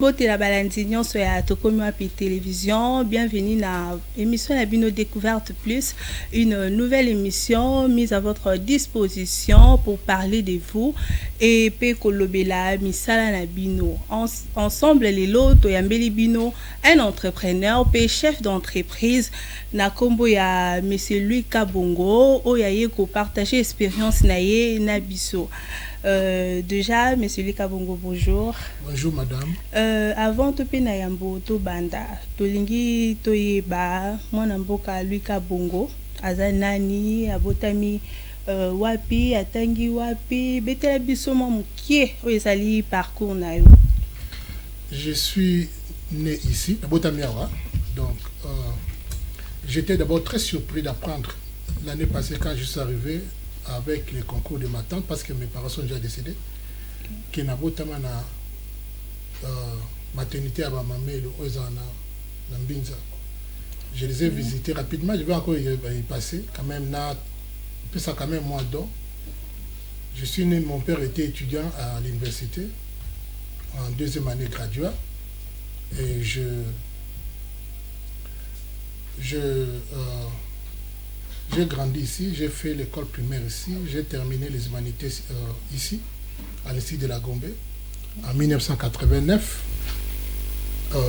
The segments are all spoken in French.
Bote la balandinion sur la Tokomi Télévision. Bienvenue dans l'émission La Bino Découverte Plus, une nouvelle émission mise à votre disposition pour parler de vous et Pekolobela Misala na Bino. Ensemble les loto Yambeli Bino, un entrepreneur, chef d'entreprise na kombo ya Monsieur Louis Kabongo, oyaye ko partager expérience naye na biso. Déjà, Monsieur Likabongo, bonjour. Bonjour, madame. Avant de pena yambo to banda, tolingi toyeba mwana mboka Likabongo, azanani abotami wapi atangi wapi betela biso mukie oyezali parcours na yo. Je suis né ici, à Botamiawa. Donc, j'étais d'abord très surpris d'apprendre l'année passée quand je suis arrivé avec les concours de ma tante, parce que mes parents sont déjà décédés, que na botama na maternité à Bamamé, le Ozana, Nambinza. Je les ai visités rapidement, je vais encore y passer, quand même, ça quand même moi donc. Je suis né, mon père était étudiant à l'université, en deuxième année graduat, et j'ai grandi ici, j'ai fait l'école primaire ici, j'ai terminé les humanités ici, à l'Institut de la Gombe. En 1989,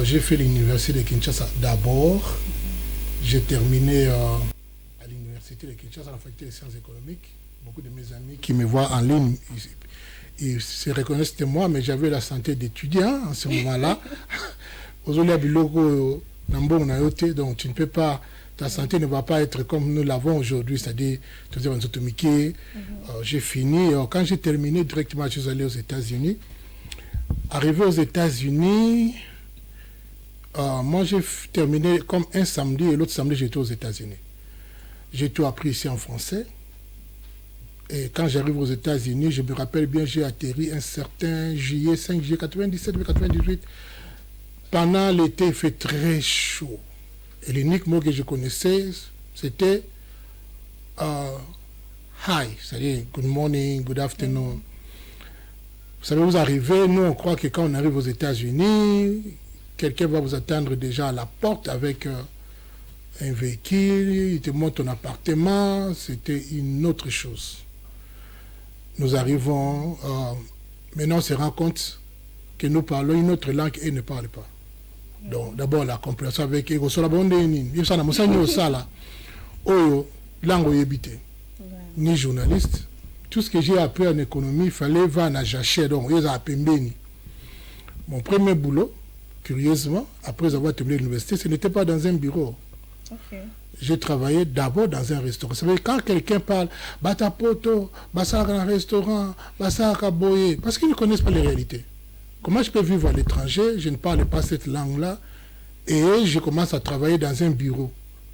j'ai fait l'université de Kinshasa d'abord. J'ai terminé à l'université de Kinshasa, à la faculté des sciences économiques. Beaucoup de mes amis qui me voient en ligne, ils se reconnaissent de moi, mais j'avais la santé d'étudiant en ce moment-là. Donc tu ne peux pas... Ta santé ne va pas être comme nous l'avons aujourd'hui, c'est-à-dire, j'ai fini. Quand j'ai terminé, directement, je suis allé aux États-Unis. Arrivé aux États-Unis, moi j'ai terminé comme un samedi et l'autre samedi, j'étais aux États-Unis. J'ai tout appris ici en français. Et quand j'arrive aux États-Unis, je me rappelle bien, j'ai atterri un certain juillet, 5 juillet 97 98. Pendant l'été, il fait très chaud. Et l'unique mot que je connaissais, c'était hi, c'est-à-dire good morning, good afternoon. Vous savez, vous arrivez, nous on croit que quand on arrive aux États-Unis, quelqu'un va vous attendre déjà à la porte avec un véhicule, il te montre ton appartement, c'était une autre chose. Nous arrivons, maintenant on se rend compte que nous parlons une autre langue et ils ne parlent pas. Donc, d'abord, la compréhension avec Ego ni journaliste. Tout ce que j'ai appris en économie, il fallait va à Jaché. Donc, mon premier boulot, curieusement, après avoir terminé l'université, ce n'était pas dans un bureau. Okay. J'ai travaillé d'abord dans un restaurant. Vous savez, quand quelqu'un parle, Batapoto, Bassaka un restaurant, Bassaka Boye, parce qu'ils ne connaissent pas les réalités. Comment je peux vivre à l'étranger? Je ne parle pas cette langue-là. Et je commence à travailler dans un bureau.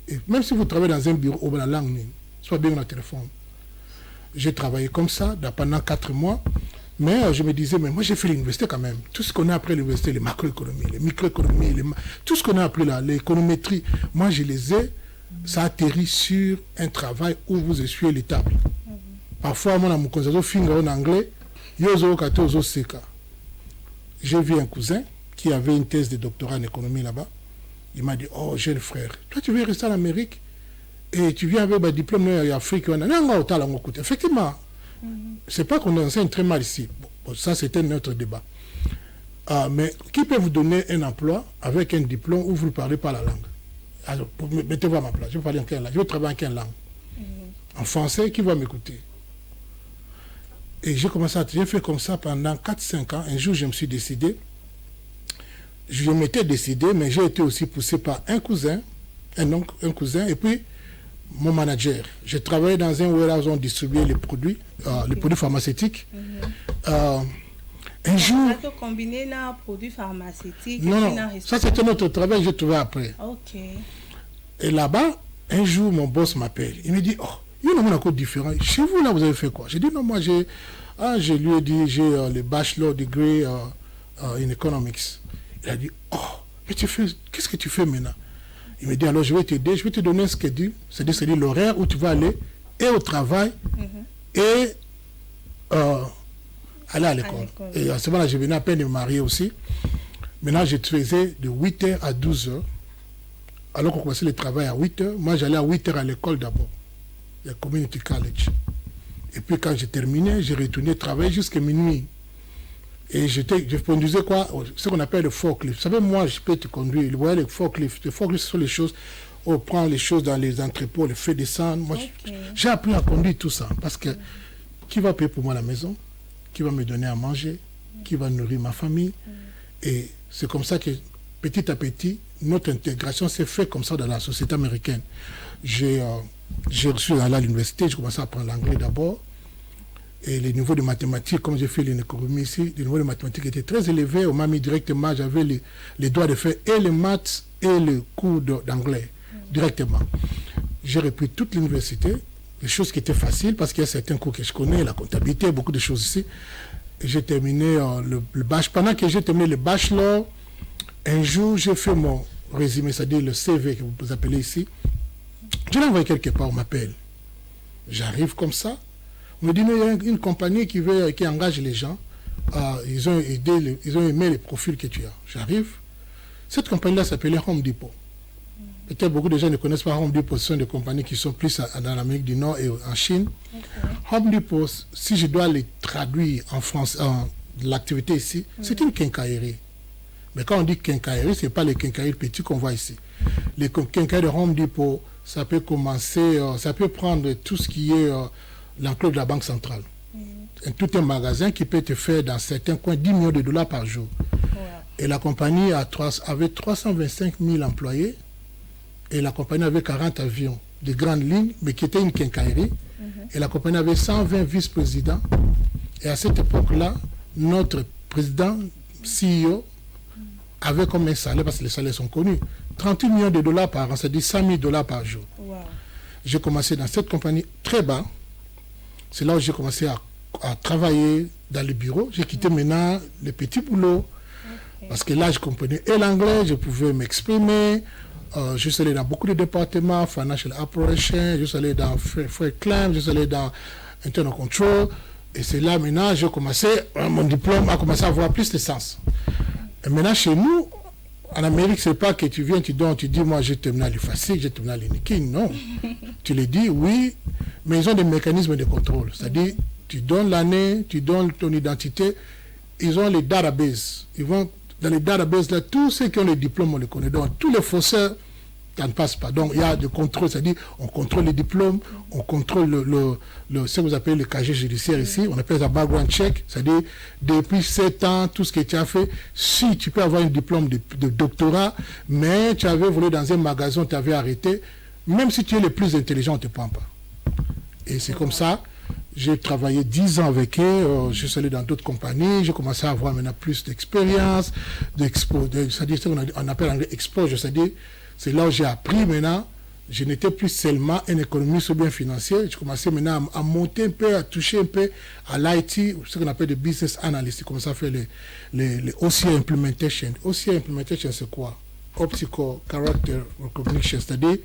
Et même si vous travaillez dans un bureau, la langue, soit bien dans le téléphone. J'ai travaillé comme ça pendant 4 mois. Mais je me disais, mais moi j'ai fait l'université quand même. Tout ce qu'on a appris à l'université, les macroéconomies, les microéconomies, tout ce qu'on a appris là, l'économétrie, moi je les ai, ça atterrit sur un travail où vous essuyez les tables. Parfois, moi, je suis finger en anglais, je suis j'ai vu un cousin qui avait une thèse de doctorat en économie là-bas. Il m'a dit, oh, jeune frère, toi tu veux rester en Amérique et tu viens avec un diplôme en Afrique. Effectivement, c'est pas qu'on enseigne très mal ici. Bon, ça, c'était notre débat. Mais qui peut vous donner un emploi avec un diplôme où vous ne parlez pas la langue? Alors, mettez-vous à ma place. Je vais parler en quelle langue? Je vais travailler en quelle langue? En français, qui va m'écouter? Et j'ai commencé à j'ai fait comme ça pendant 4-5 ans. Un jour, je me suis décidé. Je m'étais décidé, mais j'ai été aussi poussé par un cousin, un cousin, et puis mon manager. J'ai travaillé dans un warehouse où on distribuait les produits pharmaceutiques. Un jour... Tu as combiné les produits pharmaceutiques? Non, ça c'était notre travail, j'ai trouvé après. Ok. Et là-bas, un jour, mon boss m'appelle. Il me dit, oh, il y a un code différent. Chez vous, là, vous avez fait quoi? J'ai dit, non, moi, je lui ai dit, j'ai le bachelor degree in economics. Il a dit, oh, mais qu'est-ce que tu fais maintenant? Il me dit, alors, je vais t'aider, je vais te donner un schedule, c'est-à-dire l'horaire où tu vas aller et au travail et aller à l'école. Et à ce moment-là, je venais à peine de me marier aussi. Maintenant, je faisais de 8h à 12h. Alors qu'on commençait le travail à 8h, moi j'allais à 8h à l'école d'abord, le Community College. Et puis quand j'ai terminé, j'ai retourné travailler jusqu'à minuit. Et je conduisais quoi? Ce qu'on appelle le forklift. Vous savez, moi je peux te conduire. Vous voyez, le forklift. Le forklift, ce sont les choses, on prend les choses dans les entrepôts, on les fait descendre. Moi, j'ai appris à conduire tout ça. Parce que qui va payer pour moi la maison? Qui va me donner à manger? Qui va nourrir ma famille? Et c'est comme ça que petit à petit, notre intégration s'est faite comme ça dans la société américaine. J'ai reçu à l'université, j'ai commencé à apprendre l'anglais d'abord. Et les niveaux de mathématiques, comme j'ai fait l'économie ici, les niveaux de mathématiques étaient très élevés. On m'a mis directement, j'avais les droits de faire et les maths et le cours d'anglais directement. J'ai repris toute l'université, des choses qui étaient faciles parce qu'il y a certains cours que je connais, la comptabilité, beaucoup de choses ici. Et j'ai terminé le bachelor. Pendant que j'ai terminé le bachelor, un jour, j'ai fait mon résumé, c'est-à-dire le CV que vous appelez ici. Je l'ai envoyé quelque part, on m'appelle. J'arrive comme ça. On me dit, il y a une compagnie qui engage les gens. Ils ont aimé les profils que tu as. J'arrive. Cette compagnie-là s'appelait Home Depot. Peut-être beaucoup de gens ne connaissent pas Home Depot. Ce sont des compagnies qui sont plus dans l'Amérique du Nord et en Chine. Home Depot, si je dois les traduire en France, l'activité ici, c'est une quincaillerie. Mais quand on dit quincaillerie, ce n'est pas les quincailleries petits qu'on voit ici. Les quincailleries de Home Depot, ça peut commencer, ça peut prendre tout ce qui est l'enclos de la Banque centrale. Tout un magasin qui peut te faire dans certains coins 10 millions de dollars par jour. Et la compagnie avait 325 000 employés et la compagnie avait 40 avions de grandes lignes, mais qui était une quincaillerie. Et la compagnie avait 120 vice-présidents. Et à cette époque-là, notre président, CEO, avait comme un salaire, parce que les salaires sont connus, 38 millions de dollars par an, c'est-à-dire 100 000 dollars par jour. J'ai commencé dans cette compagnie très bas. C'est là où j'ai commencé à travailler dans les bureaux. J'ai quitté maintenant les petits boulots, parce que là, je comprenais et l'anglais, je pouvais m'exprimer. Je suis allé dans beaucoup de départements, Financial Operations, je suis allé dans Freight Claim, je suis allé dans Internal Control. Et c'est là maintenant, j'ai commencé, mon diplôme a commencé à avoir plus de sens. Et maintenant, chez nous, en Amérique, c'est pas que tu viens, tu dis, moi, j'ai terminé les faciles, j'ai terminé les nicking. Non. Tu les dis, oui, mais ils ont des mécanismes de contrôle. C'est-à-dire, tu donnes l'année, tu donnes ton identité, ils ont les databases. Ils vont dans les databases, là, tous ceux qui ont les diplômes, on les connaît. Donc, tous les faussaires, ça ne passe pas. Donc, il y a des contrôles, c'est-à-dire, on contrôle les diplômes, on contrôle ce que vous appelez le casier judiciaire ici, on appelle ça background check, c'est-à-dire, depuis 7 ans, tout ce que tu as fait, si tu peux avoir un diplôme de doctorat, mais tu avais volé dans un magasin, tu avais arrêté, même si tu es le plus intelligent, on ne te prend pas. Et c'est comme ça, j'ai travaillé 10 ans avec eux, je suis allé dans d'autres compagnies, j'ai commencé à avoir maintenant plus d'expérience, c'est-à-dire, on appelle en anglais exposure, c'est-à-dire, c'est là où j'ai appris maintenant, je n'étais plus seulement un économiste ou bien financier, je commençais maintenant à monter un peu, à toucher un peu à l'IT, ce qu'on appelle des business analysts, j'ai commencé à faire les OCR implementation. OCR implementation, c'est quoi? Optical Character Recognition, c'est-à-dire,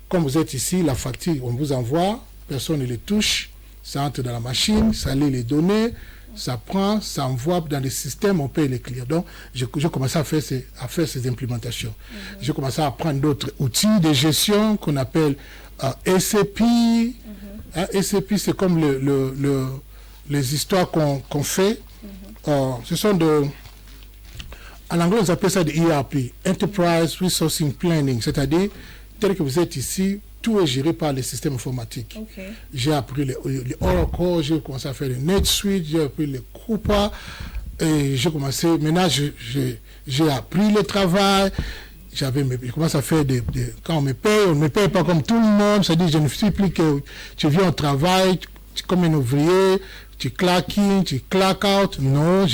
comme vous êtes ici, la facture, on vous envoie, personne ne les touche, ça entre dans la machine, ça lit les données, ça prend, ça envoie dans les systèmes, on paye les clients. Donc, j'ai commencé à faire ces implémentations. J'ai commencé à apprendre d'autres outils de gestion qu'on appelle SAP. SAP, c'est comme les histoires qu'on fait. Ce sont en anglais, on appelle ça des ERP, Enterprise Resourcing Planning, c'est-à-dire, tel que vous êtes ici, tout est géré par les systèmes informatiques. J'ai appris les Oracle, j'ai commencé à faire le NetSuite, j'ai appris les Coupa, et j'ai commencé, maintenant j'ai appris le travail, j'ai commencé à faire quand on me me paye pas comme tout le monde, c'est-à-dire je ne suis plus que tu viens au travail, comme un ouvrier, tu claques in, tu claques out, non,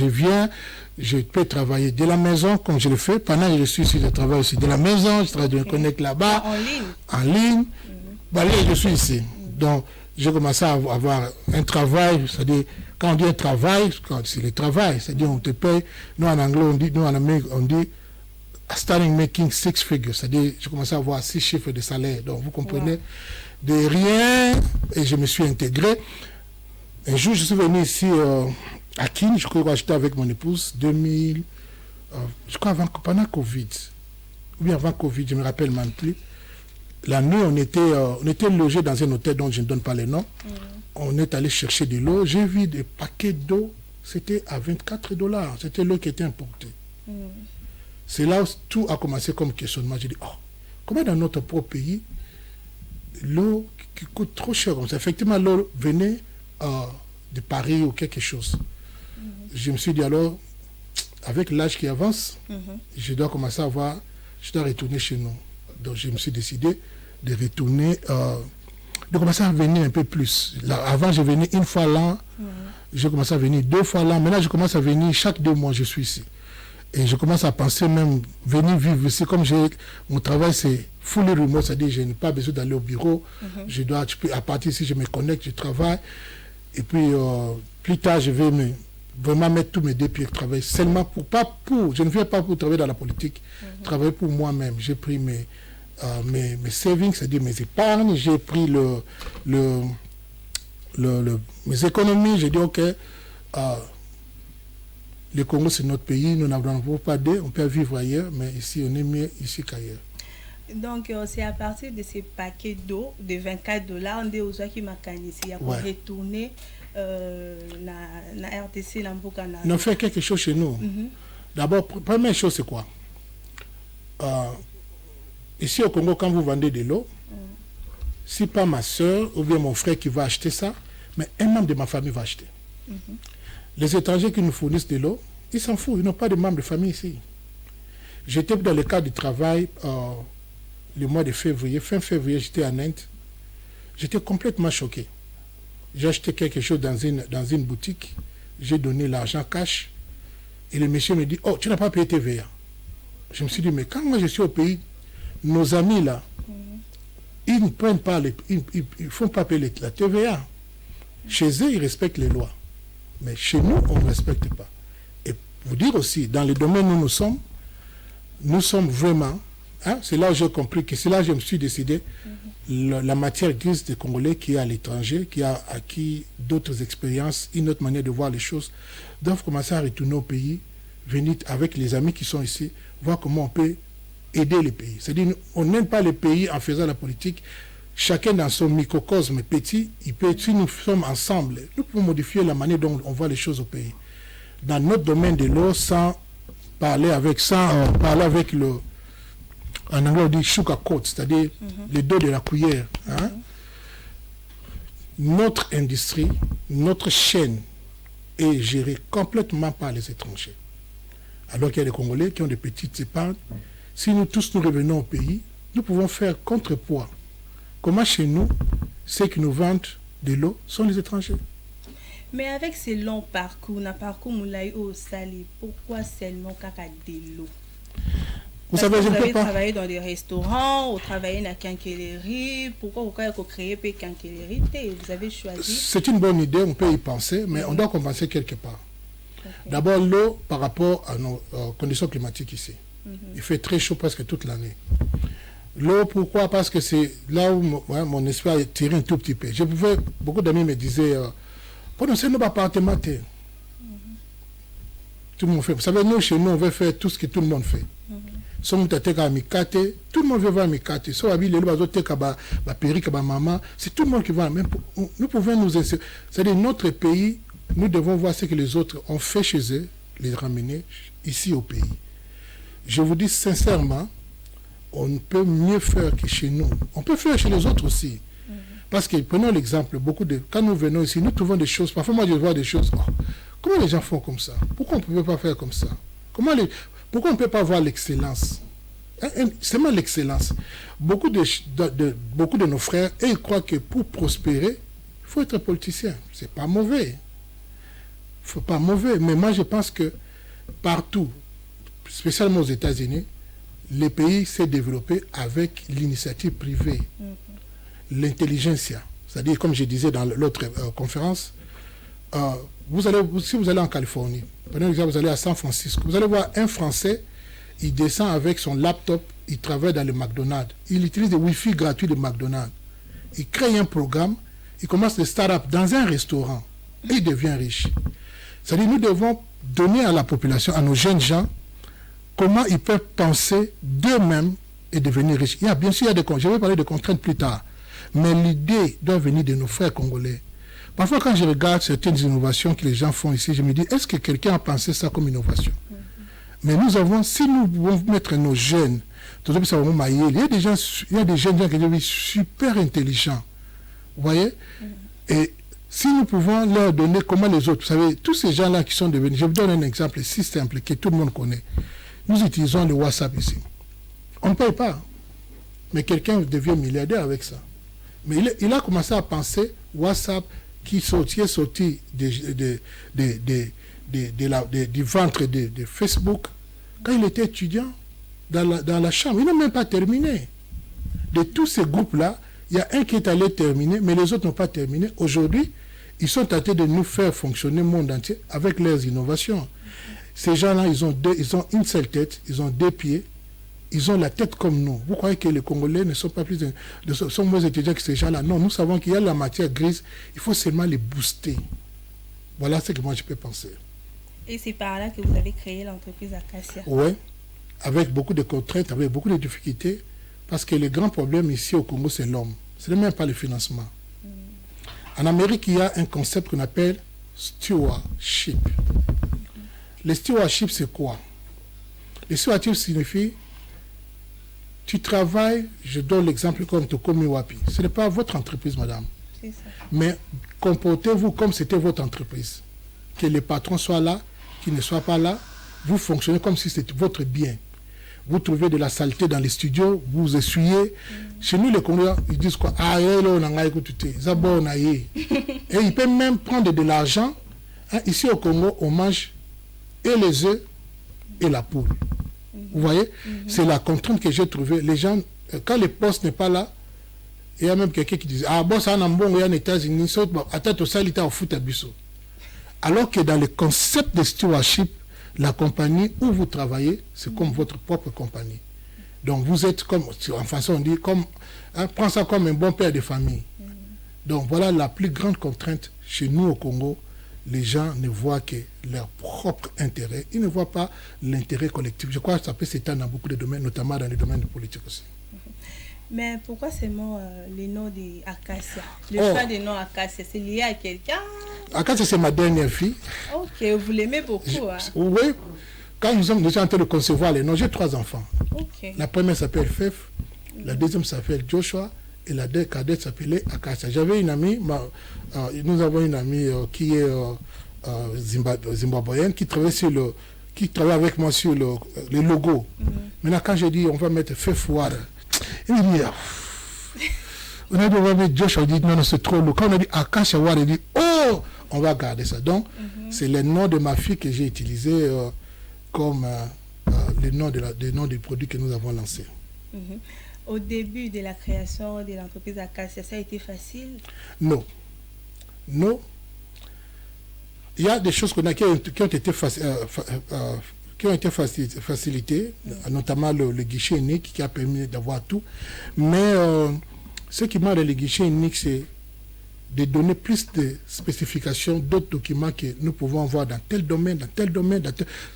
je peux travailler de la maison comme je le fais. Pendant que je suis ici, je travaille aussi de la maison, je me connecte là-bas. En ligne. Bah, là, je suis ici. Donc, j'ai commencé à avoir un travail, c'est-à-dire, quand on dit un travail, c'est le travail, c'est-à-dire on te paye. Nous, en anglais, nous, en Amérique, on dit starting making 6 figures, c'est-à-dire, j'ai commencé à avoir 6 chiffres de salaire. Donc, vous comprenez, de rien, et je me suis intégré. Un jour, je suis venu ici à Kin, je crois que j'étais avec mon épouse, je crois pendant Covid, ou bien avant Covid, je me rappelle même plus. La nuit, on était logé dans un hôtel dont je ne donne pas les noms. On est allé chercher de l'eau. J'ai vu des paquets d'eau, c'était à $24. C'était l'eau qui était importée. C'est là où tout a commencé comme questionnement. J'ai dit, oh, comment dans notre propre pays, l'eau qui coûte trop cher comme ça, effectivement, l'eau venait de Paris ou quelque chose. Je me suis dit alors, avec l'âge qui avance, je dois commencer à voir, je dois retourner chez nous. Donc je me suis décidé de retourner, de commencer à venir un peu plus. Là, avant, je venais une fois l'an, j'ai commencé à venir 2 fois l'an. Maintenant, je commence à venir chaque 2 mois, je suis ici. Et je commence à penser même venir vivre ici. Comme mon travail, c'est full remote, c'est-à-dire que je n'ai pas besoin d'aller au bureau. À partir d'ici, je me connecte, je travaille. Et puis, plus tard, je vais vraiment mettre tous mes 2 pieds de travail. Seulement je ne viens pas pour travailler dans la politique, travailler pour moi-même. J'ai pris mes savings, c'est-à-dire mes épargnes, j'ai pris mes économies, j'ai dit, ok, le Congo c'est notre pays, nous n'avons pas d'aide, on peut vivre ailleurs, mais ici on est mieux ici qu'ailleurs. Donc c'est à partir de ces paquets d'eau de $24, on est aux gens qui m'a ici, il y a pour retourner na RTC, na Mboka. On fait quelque chose chez nous. D'abord, première chose c'est quoi? Ici au Congo, quand vous vendez de l'eau, si pas ma soeur ou bien mon frère qui va acheter ça, mais un membre de ma famille va acheter. Les étrangers qui nous fournissent de l'eau, ils s'en foutent, ils n'ont pas de membres de famille ici. J'étais dans le cadre du travail le mois de février, fin février, j'étais en Inde. J'étais complètement choqué. J'ai acheté quelque chose dans une boutique, j'ai donné l'argent cash, et le monsieur me dit, oh, tu n'as pas payé TVA. Je me suis dit, mais quand moi je suis au pays, nos amis là, ils ne prennent pas, ils font pas payer la TVA. Chez eux, ils respectent les lois. Mais chez nous, on ne respecte pas. Et vous dire aussi, dans le domaine où nous sommes vraiment, c'est là où j'ai compris que c'est là où je me suis décidé, la matière grise des Congolais qui est à l'étranger, qui a acquis d'autres expériences, une autre manière de voir les choses, doivent commencer à retourner au pays, venir avec les amis qui sont ici, voir comment on peut aider les pays. C'est-à-dire, on n'aime pas les pays en faisant la politique. Chacun dans son microcosme petit, si nous sommes ensemble, nous pouvons modifier la manière dont on voit les choses au pays. Dans notre domaine de l'eau, sans parler avec le, en anglais on dit sugarcoat, c'est-à-dire le dos de la cuillère. Notre industrie, notre chaîne est gérée complètement par les étrangers. Alors qu'il y a des Congolais qui ont des petites épargnes. Si nous tous nous revenons au pays, nous pouvons faire contrepoids. Comment chez nous, ceux qui nous vendent de l'eau sont les étrangers. Mais avec ces longs parcours, Moulaï au Sali, pourquoi seulement caca de l'eau? Vous avez travaillé dans des restaurants, vous travaillez dans la quincaillerie, pourquoi vous avez créé une quincaillerie? Vous avez choisi? C'est une bonne idée, on peut y penser, mais on doit compenser quelque part. D'abord, l'eau par rapport à nos conditions climatiques ici. Il fait très chaud presque toute l'année. L'eau, pourquoi? Parce que c'est là où mon esprit a tiré un tout petit peu. Beaucoup d'amis me disaient, c'est nos appartements. Tout le monde fait. Vous savez, nous, chez nous, on veut faire tout ce que tout le monde fait. Tout le monde veut voir Mikate. C'est tout le monde qui va. Nous pouvons nous insérer. C'est-à-dire, notre pays, nous devons voir ce que les autres ont fait chez eux, les ramener ici au pays. Je vous dis sincèrement, on peut mieux faire que chez nous. On peut faire chez les autres aussi. Parce que, prenons l'exemple, quand nous venons ici, nous trouvons des choses. Parfois, moi, je vois des choses. Comment les gens font comme ça? Pourquoi on ne peut pas faire comme ça? Pourquoi on ne peut pas voir l'excellence? C'est mal l'excellence. Beaucoup de nos frères, ils croient que pour prospérer, il faut être politicien. C'est pas mauvais. Faut pas mauvais. Mais moi, je pense que partout, spécialement aux États-Unis, le pays s'est développé avec l'initiative privée, l'intelligentsia. C'est-à-dire, comme je disais dans l'autre conférence, si vous allez en Californie, prenez l'exemple, vous allez à San Francisco, vous allez voir un Français, il descend avec son laptop, il travaille dans le McDonald's, il utilise le Wi-Fi gratuit de McDonald's, il crée un programme, il commence des start-up dans un restaurant, et il devient riche. C'est-à-dire, nous devons donner à la population, à nos jeunes gens, comment ils peuvent penser d'eux-mêmes et devenir riches. Bien sûr, il y a des contraintes. Je vais parler de contraintes plus tard. Mais l'idée doit venir de nos frères congolais. Parfois, quand je regarde certaines innovations que les gens font ici, je me dis, est-ce que quelqu'un a pensé ça comme innovation? Mais nous avons, si nous pouvons mettre nos jeunes, il y a des gens, il y a des jeunes gens qui sont super intelligents. Vous voyez? Et si nous pouvons leur donner comment les autres, vous savez, tous ces gens-là qui sont devenus, je vous donne un exemple si simple que tout le monde connaît. Nous utilisons le WhatsApp ici. On ne paye pas. Mais quelqu'un devient milliardaire avec ça. Mais il a commencé à penser WhatsApp qui est sorti du ventre de Facebook quand il était étudiant dans la chambre. Il n'a même pas terminé. De tous ces groupes-là, il y a un qui est allé terminer, mais les autres n'ont pas terminé. Aujourd'hui, ils sont tentés de nous faire fonctionner le monde entier avec leurs innovations. Ces gens-là, ils ont une seule tête, ils ont 2 pieds, ils ont la tête comme nous. Vous croyez que les Congolais ne sont pas sont moins étudiants que ces gens-là? Non, nous savons qu'il y a la matière grise, il faut seulement les booster. Voilà ce que moi je peux penser. Et c'est par là que vous avez créé l'entreprise Acacia? Oui, avec beaucoup de contraintes, avec beaucoup de difficultés, parce que le grand problème ici au Congo, c'est l'homme. Ce n'est même pas le financement. En Amérique, il y a un concept qu'on appelle stewardship. Le stewardship, c'est quoi? Le stewardship signifie, tu travailles, je donne l'exemple comme Tokomi Wapi. Ce n'est pas votre entreprise, madame. C'est ça. Mais comportez-vous comme c'était votre entreprise. Que les patrons soient là, qu'ils ne soient pas là. Vous fonctionnez comme si c'était votre bien. Vous trouvez de la saleté dans les studios, vous essuyez. Chez nous, les Congolais, ils disent quoi? Ah, et ils peuvent même prendre de l'argent. Ici au Congo, on mange et les œufs et la poule. Vous voyez? C'est la contrainte que j'ai trouvée. Les gens, quand le poste n'est pas là, il y a même quelqu'un qui dit, ah bon, ça n'a bon, il y a un États-Unis, attends, ça, il est au foot à Bissau. Alors que dans le concept de stewardship, la compagnie où vous travaillez, c'est comme votre propre compagnie. Donc vous êtes comme, en façon on dit, comme, prends ça comme un bon père de famille. Donc voilà la plus grande contrainte chez nous au Congo. Les gens ne voient que leur propre intérêt. Ils ne voient pas l'intérêt collectif. Je crois que ça peut s'étendre dans beaucoup de domaines, notamment dans les domaines de politique aussi. Mais pourquoi seulement les noms d'Acacia? Le choix des noms Acacia, c'est lié à quelqu'un? Acacia, c'est ma dernière fille. Ok, vous l'aimez beaucoup. Oui, quand nous sommes déjà en train de concevoir les noms, j'ai 3 enfants. Okay. La première s'appelle Fef, la deuxième s'appelle Joshua, et la cadette s'appelait Acacia. J'avais une amie, nous avons une amie qui est zimbabwéenne, qui travaille avec moi sur le logo. Maintenant, quand j'ai dit on va mettre Fef Water, il me dit, on a dit on va mettre Joshua, il dit non, c'est trop lourd. Quand on a dit Acacia Water, il dit oh, on va garder ça. Donc, c'est le nom de ma fille que j'ai utilisé comme le nom des produits que nous avons lancés. Au début de la création de l'entreprise Acacia, ça a été facile? Non. Non. Il y a des choses qui ont été facilitées, notamment le guichet unique qui a permis d'avoir tout. Mais ce qui m'a dans le guichet unique, c'est de donner plus de spécifications d'autres documents que nous pouvons voir dans tel domaine, dans tel domaine.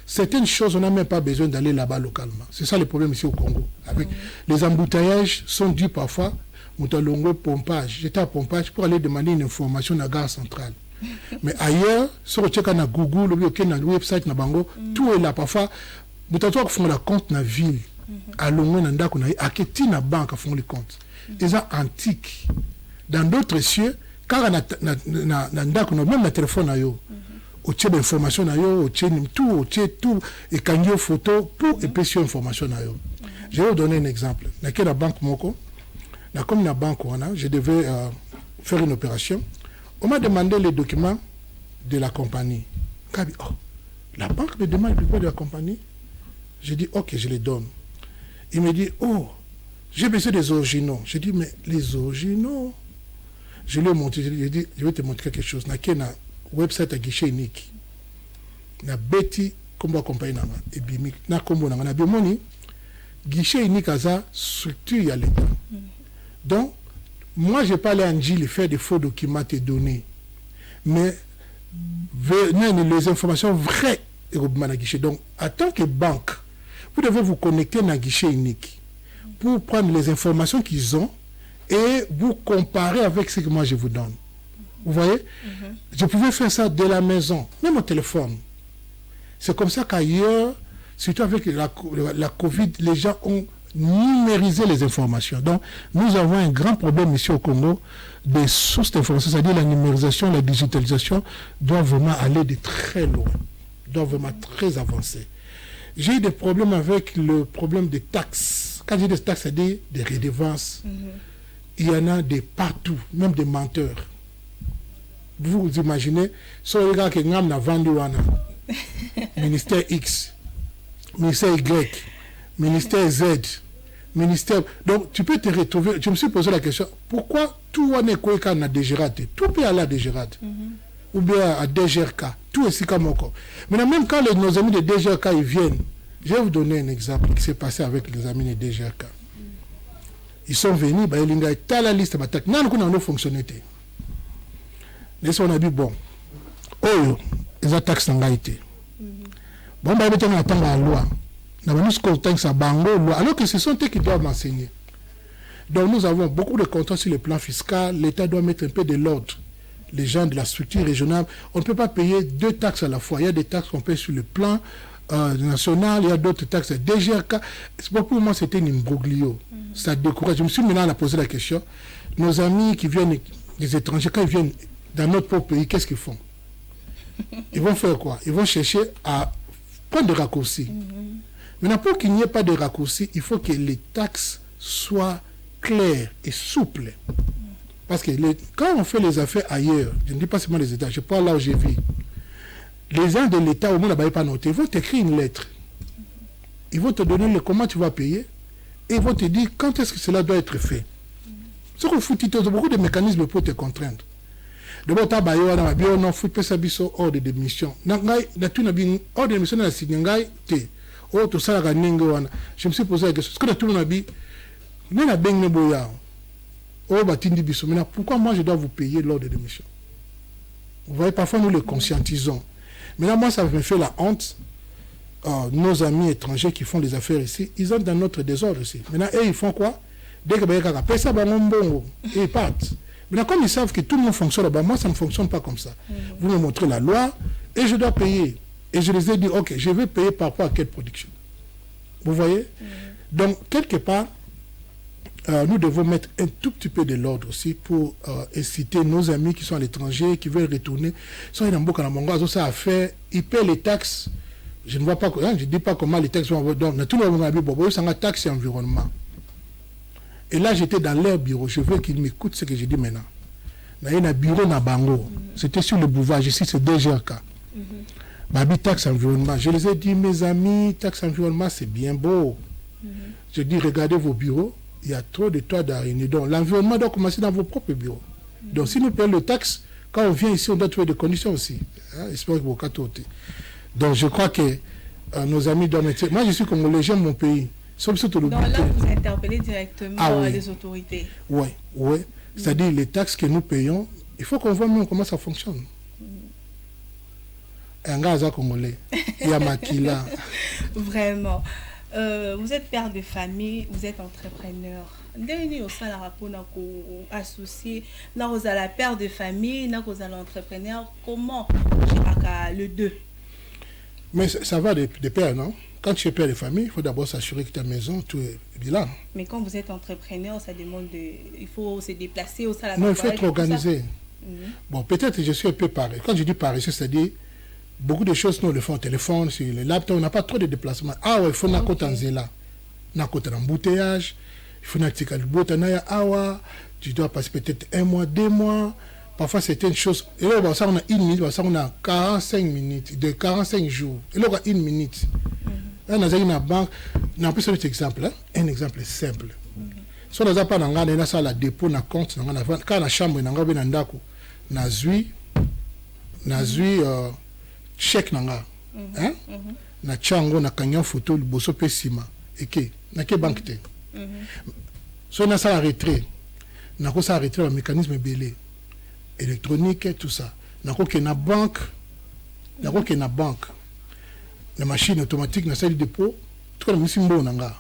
Certaines choses, on n'a même pas besoin d'aller là-bas localement. C'est ça le problème ici au Congo. Avec les embouteillages sont dus parfois, Moutalongo, pompage. J'étais à pompage pour aller demander une information à la gare centrale. Mais ailleurs, sur le check à Google, le website, tout est là. Parfois, Moutalongo font la compte dans la ville. À Longo, à Keti, na banque font les comptes. Ils sont antiques. Dans d'autres cieux, car même le téléphone, au tient d'information, au tient tout, et quand il y a une photo, pour épaissir l'information. Je vais vous donner un exemple. Dans la banque Moko, comme la banque, je devais faire une opération. On m'a demandé les documents de la compagnie. Oh, la banque me demande les documents de la compagnie. J'ai dit, ok, je les donne. Il me dit, oh, j'ai besoin des originaux. J'ai dit, mais les originaux? Je lui ai montré, j'ai dit, je vais te montrer quelque chose. Il y a un website à guichet unique. Il y a Betty, comme la compagnie, et Bimi, il y a Bimoni, guichet unique à ça, structure à l'État. Donc, moi, je n'ai pas allé en Gilles faire des faux documents te donner. Mais, venez les informations vraies et au guichet. Donc, en tant que banque, vous devez vous connecter à un guichet unique pour prendre les informations qu'ils ont et vous comparer avec ce que moi je vous donne. Vous voyez? Je pouvais faire ça de la maison, même au téléphone. C'est comme ça qu'ailleurs, surtout avec la Covid, les gens ont numérisé les informations. Donc, nous avons un grand problème ici au Congo des sources d'informations, c'est-à-dire la numérisation, la digitalisation doit vraiment aller de très loin, doit vraiment très avancer. J'ai eu des problèmes avec le problème des taxes. Quand je dis des taxes, c'est-à-dire des redevances. Il y en a des partout, même des menteurs. Vous imaginez, sur les gars qui ont vendu ministère X, ministère Y, ministère Z, ministère... Donc, tu peux te retrouver... Je me suis posé la question, pourquoi tout n'est qu'à la DGRAT? Tout peut aller à DGRAT. Ou bien à DGRK. Tout est si comme encore. Maintenant, même quand nos amis de DGRK ils viennent, je vais vous donner un exemple qui s'est passé avec les amis de DGRK. Ils sont venus, ils ont été à la liste, ils ont fonctionné. On a dit, bon, oh, ils ont taxé dans été. Bon, ils ont attendu la loi. Alors que ce sont eux qui doivent m'enseigner. Donc nous avons beaucoup de contrats sur le plan fiscal. L'État doit mettre un peu de l'ordre. Les gens de la structure régionale, on ne peut pas payer 2 taxes à la fois. Il y a des taxes qu'on paye sur le plan national, il y a d'autres taxes DGRK. Pour moi, c'était un imbroglio. Ça décourage. Je me suis maintenant posé la question. Nos amis qui viennent des étrangers, quand ils viennent dans notre propre pays, qu'est-ce qu'ils font? Ils vont faire quoi? Ils vont chercher à prendre des raccourcis. Maintenant, pour qu'il n'y ait pas de raccourcis, il faut que les taxes soient claires et souples. Parce que quand on fait les affaires ailleurs, je ne dis pas seulement les États, je parle là où j'ai vu, les gens de l'État, au moins, là-bas, pas noté, ils vont t'écrire une lettre. Ils vont te donner le comment tu vas payer et ils vont te dire quand est-ce que cela doit être fait. Ce qu'on fout, il y a beaucoup de mécanismes pour te contraindre. D'abord, tu as un fout, tu as hors de démission. Hors de démission, je me suis posé la question. Ce que tout le monde a dit, pourquoi moi je dois vous payer lors de démission? Vous voyez, parfois nous le conscientisons. Maintenant, moi, ça me fait la honte. Nos amis étrangers qui font des affaires ici, ils ont dans notre désordre ici. Maintenant, eux, ils font quoi? Dès que ils partent. Maintenant, comme ils savent que tout le monde fonctionne là-bas, moi, ça ne fonctionne pas comme ça. Vous me montrez la loi et je dois payer. Et je les ai dit, ok, je vais payer par rapport à quelle production? Vous voyez? Donc, quelque part, nous devons mettre un tout petit peu de l'ordre aussi pour inciter nos amis qui sont à l'étranger, qui veulent retourner. Ils paient les taxes. Je ne vois pas, je ne dis pas comment les taxes vont avoir. Donc, tout le monde a taxe et environnement. Et là, j'étais dans leur bureau. Je veux qu'ils m'écoutent ce que je dis maintenant. Il y a un bureau dans Bango. C'était sur le boulevard. Ici, c'est DGRK. Babi, taxe environnement. Je les ai dit, mes amis, taxe environnement, c'est bien beau. Je dis, regardez vos bureaux. Il y a trop de toits d'araignée. Donc, l'environnement doit commencer dans vos propres bureaux. Donc, si nous payons le taxe, quand on vient ici, on doit trouver des conditions aussi. J'espère que vous captez. Donc, je crois que nos amis doivent mettre... Moi, je suis congolais, j'aime mon pays. Donc là, vous interpellez directement les autorités. Oui, oui. C'est-à-dire, les taxes que nous payons, il faut qu'on voit même comment ça fonctionne. Un gars congolais, il y a Makila. Vraiment. Vous êtes père de famille, vous êtes entrepreneur. Dernier au sein associé, là vous la père de famille, là vous l'entrepreneur. Comment le deux? Mais ça va de père, non? Quand tu es père de famille, il faut d'abord s'assurer que ta maison, tout est bilan. Mais quand vous êtes entrepreneur, ça demande il faut se déplacer au salon. Non, il faut être organisé. Bon, peut-être je suis un peu pareil. Quand je dis pareil, c'est-à-dire beaucoup de choses, nous le faisons au téléphone, sur le laptop, on n'a pas trop de déplacements. Ah ouais, il faut n'acoter en zéla. N'acoter en embouteillage, il faut n'acoter en bouteillage, tu dois passer peut-être 1 mois, 2 mois. Parfois, c'est une chose. Et là, on a 1 minute, on a 45 minutes, de 45 jours. Et là, on a 1 minute. Là, on a une banque. On a pris un exemple, un exemple simple. Si on n'a pas de dépôt, na compte, quand la chambre, on a chèque nanga na chango na kanya photo liboso pe sima eke na ke banque te so na ça retrait na ko ça retrait le mécanisme belé électronique tout ça na ko ke na banque la machine automatique na salle de dépôt tout comme Simbo Nanga.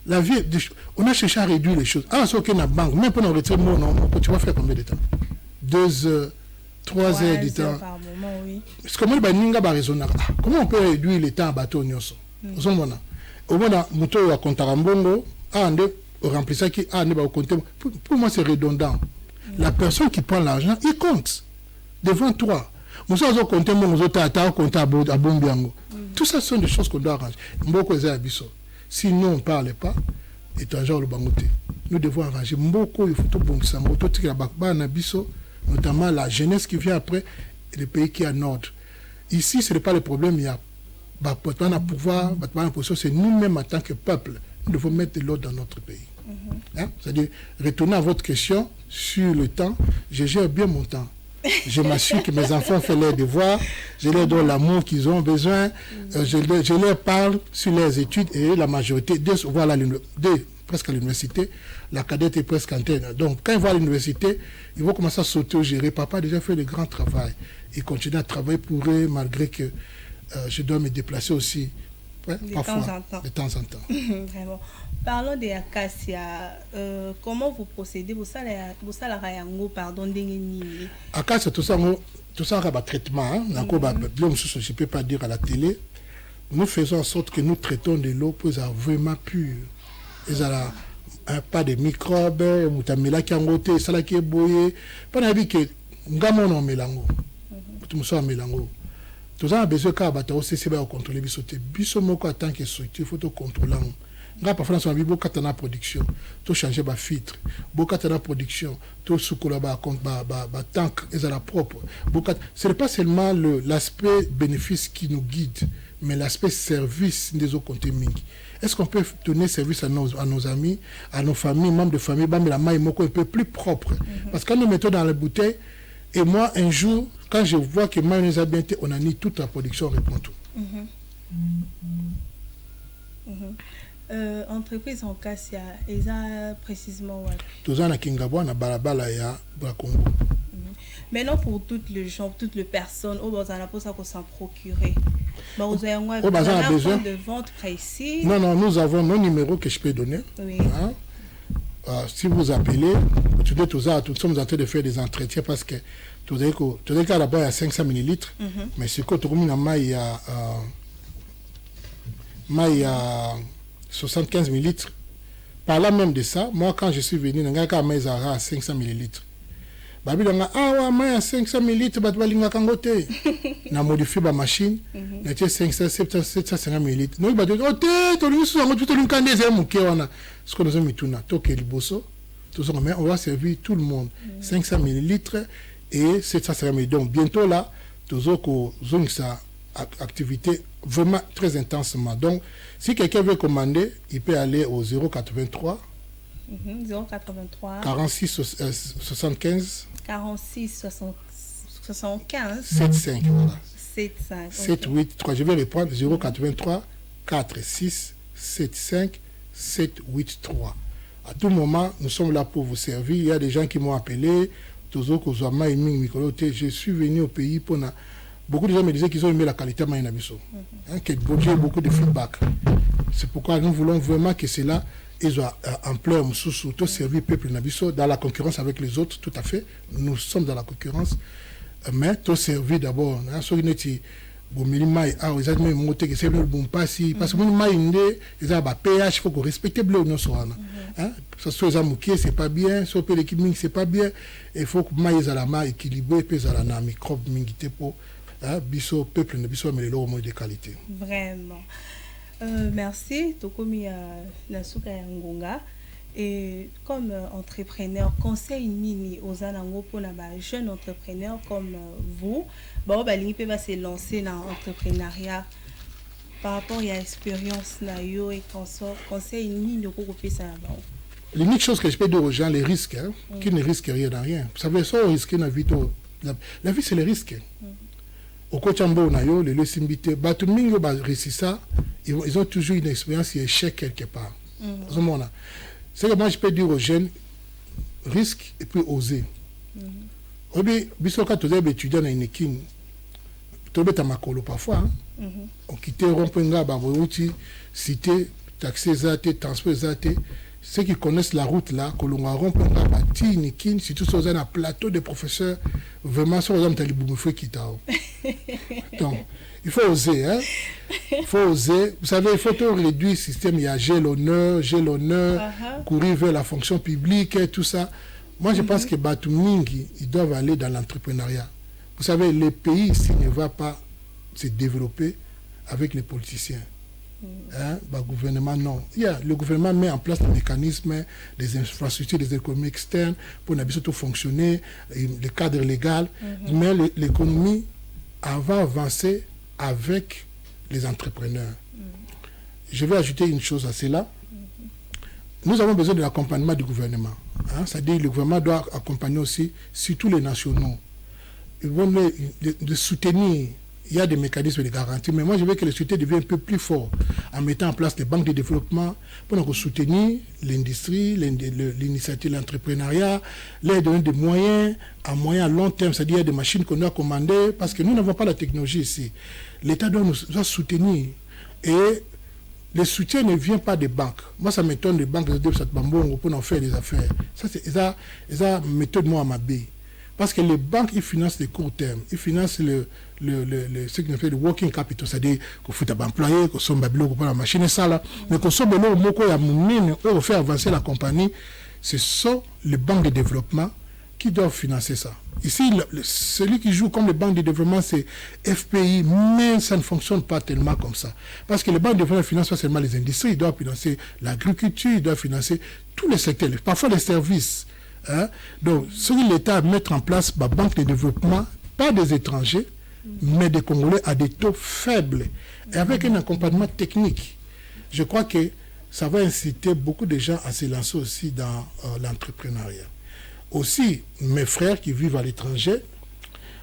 La vie, on a cherché à réduire les choses. Ah, c'est ok, la banque, même pour nous retirer, tu vas faire combien de temps? 2 heures, 3 heures du temps. Par moment, oui. Parce que moi, comment on peut réduire le temps à bateau? Au moins, moto à Kontarambongo, au remplissage qui pour moi, c'est redondant. La personne qui prend l'argent, il compte devant toi. Tout ça sont des choses qu'on doit arranger. Si nous on ne parle pas, nous devons arranger. Il faut tout bon notamment la jeunesse qui vient après, et les pays qui en ordre. Ici, ce n'est pas le problème. Il y a pouvoir, c'est nous-mêmes en tant que peuple. Nous devons mettre de l'ordre dans notre pays. C'est-à-dire, retourner à votre question sur le temps, je gère bien mon temps. Je m'assure que mes enfants font leurs devoirs, je leur donne l'amour qu'ils ont besoin, je leur parle sur leurs études et la majorité, presque à l'université, la cadette est presque en terre. Donc, quand ils vont à l'université, ils vont commencer à sauter au gérer. Papa a déjà fait le grand travail. Il continue à travailler pour eux, malgré que je dois me déplacer aussi. Parfois, de temps en temps. Vraiment. Parlons des Acacia. Comment vous procédez? Vous savez, pardon, Acacia, tout ça, a traitement. Je ne peux pas dire à la télé. Nous faisons en sorte que nous traitons de l'eau pour être vraiment pure. Pas de microbes, mutamela qui angoté, ça qui est boyé. Pas d'avis que gamon mélango. Tout ça mélango. Tout ça a besoin qu'à battre aussi c'est bien contrôler bisoté. Bisomoko en tant que structure, il faut tout contrôler. Nga parfois on a beaucoup katana production, tout changer ba filtre, beaucoup katana production, tout soukola ba tank et à la propre. Ce n'est pas seulement l'aspect bénéfice qui nous guide, mais l'aspect service des autres côtés mingi. Est-ce qu'on peut donner service à nos amis, à nos familles, membres de famille, mais la maille moko un peu plus propre. Parce que quand nous mettons dans la bouteille, et moi un jour, quand je vois que mayonnaise a bien été, on a mis toute la production, on répond tout. Entreprise en Cassia, ils ont précisément ouais. Tout ça na Kingabwa na balabala ya Congo. Maintenant pour toutes les gens, toutes les personnes, au besoin pour ça qu'on s'en procurer. Bon, vous avez un besoin de vente précis. Non, nous avons nos numéros que je peux donner. Oui. Si vous appelez, nous sommes en train de faire des entretiens parce que tout le cas là-bas il y a 500 ml, mais ce que tout le monde il y a 75 ml. Par là même de ça, moi quand je suis venu, il y a 500 ml. Babi danga a 500 ml, batbalinga kangote. Na modifie ba machine, na 750 ml. Nous ba dire to lui so tout le monde des muke wana. Ce que nous avons mituna, to ke liboso. Tout ça mais on va servir tout le monde 500 ml et 750 ml. Donc bientôt là, toujours ko ça activité vraiment très intensement. Donc si quelqu'un veut commander, il peut aller au 083 083 46 75 46 75 75 voilà. 75 783 je vais reprendre 083 46 75 783. À tout moment nous sommes là pour vous servir. Il y a des gens qui m'ont appelé je suis venu au pays pour beaucoup de gens me disaient qu'ils ont aimé la qualité de Maïnabiso. Qu'il y a beaucoup de feedback. C'est pourquoi nous voulons vraiment que cela ils ont ampleur sous tout servir peuple Nabiso dans la concurrence avec les autres, tout à fait. Nous sommes dans la concurrence, mais tout servir d'abord. Parce que il faut qu'on respecte le c'est pas bien, c'est pas bien. Il faut que maïs à la main équilibré, puis à la microbe mingité pour biso peuple Nabiso mais le de qualité. Vraiment. Merci, Tokomi Nasuka Ngonga. Et comme entrepreneur, conseil nini aux anango pour les jeunes entrepreneurs comme vous, bon, ils peuvent se lancer dans l'entrepreneuriat par rapport à l'expérience et conseil nini de couper ça là-bas. L'unique chose que je peux dire aux gens, les risques, qui ne risquent rien dans rien. Vous savez, ça, risquer la vie, la vie c'est les risques. Au Kochambo, les Simbité, ils ont toujours une expérience et échec quelque part. C'est que moi je peux dire aux jeunes, risque et puis oser. Bisoka, tu es étudiant dans une équipe, tobeta makolo parfois on quittait Rompenga Babouti cité taxi zate transport zate. Ceux qui connaissent la route là, Kolonga Rompenga Bati Nikin, surtout sur un plateau de professeurs, vraiment sur les Taliboumoufé Kitao. Donc il faut oser, hein. Il faut oser. Vous savez, il faut tout réduire le système. Il y a j'ai l'honneur, courir vers la fonction publique et tout ça. Moi, je pense que Batu Mingi, ils doivent aller dans l'entrepreneuriat. Vous savez, le pays ici ne va pas se développer avec les politiciens. Hein? Le gouvernement, non. Le gouvernement met en place des mécanismes, des infrastructures, des économies externes pour tout fonctionner, le cadre légal. Mais l'économie va avancer avec les entrepreneurs. Je vais ajouter une chose à cela. Nous avons besoin de l'accompagnement du gouvernement. Hein? C'est-à-dire que le gouvernement doit accompagner aussi, surtout les nationaux. Ils vont de soutenir. Il y a des mécanismes de garantie, mais moi je veux que le soutien devienne un peu plus fort en mettant en place des banques de développement pour soutenir l'industrie, l'initiative, l'entrepreneuriat, leur donner des moyens à moyen, à long terme, c'est-à-dire des machines qu'on doit commander, parce que nous n'avons pas la technologie ici. L'État doit nous soutenir. Et le soutien ne vient pas des banques. Moi, ça m'étonne des banques pour en faire des affaires. Ça, c'est une méthode moi à ma baie. Parce que les banques, ils financent les court terme. Ils financent ce qu'on appelle le working capital. C'est-à-dire qu'on faut des employés, qu'on somme babilo, qu'on prend la machine et ça là. Mais qu'on somme le mot qu'on a mené, on fait avancer la compagnie. Ce sont les banques de développement qui doivent financer ça. Ici, celui qui joue comme les banques de développement, c'est FPI, mais ça ne fonctionne pas tellement comme ça. Parce que les banques de développement ne financent pas seulement les industries, ils doivent financer l'agriculture, ils doivent financer tous les secteurs, parfois les services. Hein? Donc, ce que l'État mettre en place, la banque de développement, pas des étrangers, mais des Congolais à des taux faibles, et avec un accompagnement technique. Je crois que ça va inciter beaucoup de gens à se lancer aussi dans l'entrepreneuriat. Aussi, mes frères qui vivent à l'étranger,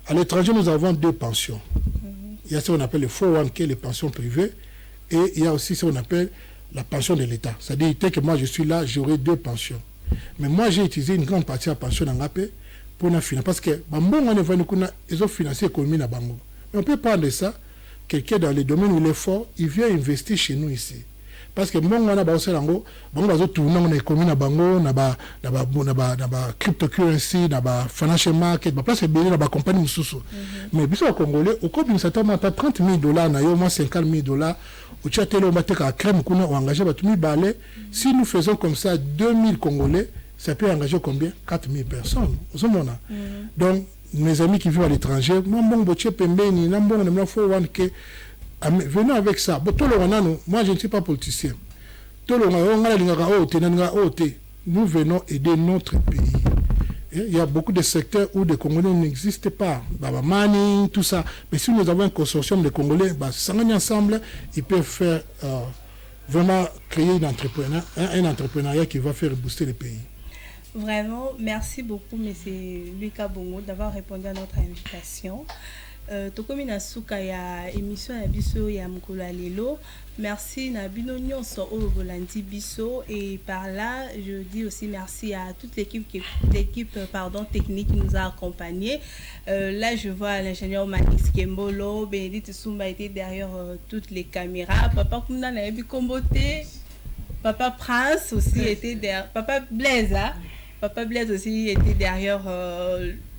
nous avons 2 pensions. Il y a ce qu'on appelle le 401k, les pensions privées, et il y a aussi ce qu'on appelle la pension de l'État. C'est-à-dire que moi je suis là, j'aurai 2 pensions. Mais moi, j'ai utilisé une grande partie de la pension d'Angapé pour la financer. Parce que ils ont financé l'économie à Bango. Mais on peut prendre ça, quelqu'un dans les domaines où il est fort, il vient investir chez nous ici. Parce que moi, on a aussi l'économie à Bango, na cryptocurrency, na financial market, place est béni, na compagnie Moussoussou. Mais bis au Congolais, au cours d'une certaine moment, $30 000, na yo moins $50 000. Si nous faisons comme ça 2000 Congolais, ça peut engager combien? 4000 personnes. Donc, mes amis qui vivent à l'étranger, venons avec ça. Moi, je ne suis pas politicien. Nous venons aider notre pays. Il y a beaucoup de secteurs où les Congolais n'existent pas. Mining, tout ça. Mais si nous avons un consortium de Congolais, ensemble, ils peuvent faire vraiment créer un entrepreneuriat qui va faire booster le pays. Vraiment, merci beaucoup, M. Lucas Bongo, d'avoir répondu à notre invitation. Tokomi na suka ya émission ya biso ya mukolo lelo. Merci na bino nyonso o volandi biso, et par là je dis aussi merci à toute l'équipe technique qui nous a accompagnés. Là je vois l'ingénieur Manix Kembolo, Bénédicte Sumba était derrière toutes les caméras. Papa Kounda na yebi kombote. Papa Prince aussi était derrière. Papa Blaise aussi était derrière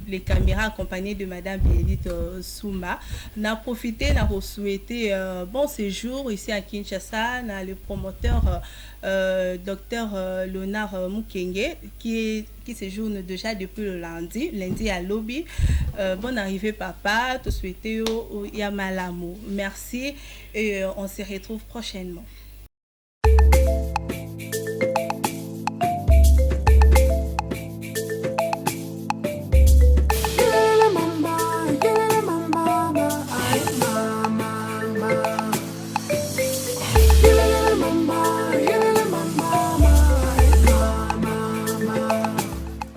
les caméras, accompagnées de Madame Bénédicte Sumba. On a profité, on a souhaité bon séjour ici à Kinshasa. On a le promoteur Dr Léonard Mukenge qui séjourne déjà depuis le lundi à Lobby. Bonne arrivée papa, te souhaiter au Yamalamu. Merci et on se retrouve prochainement.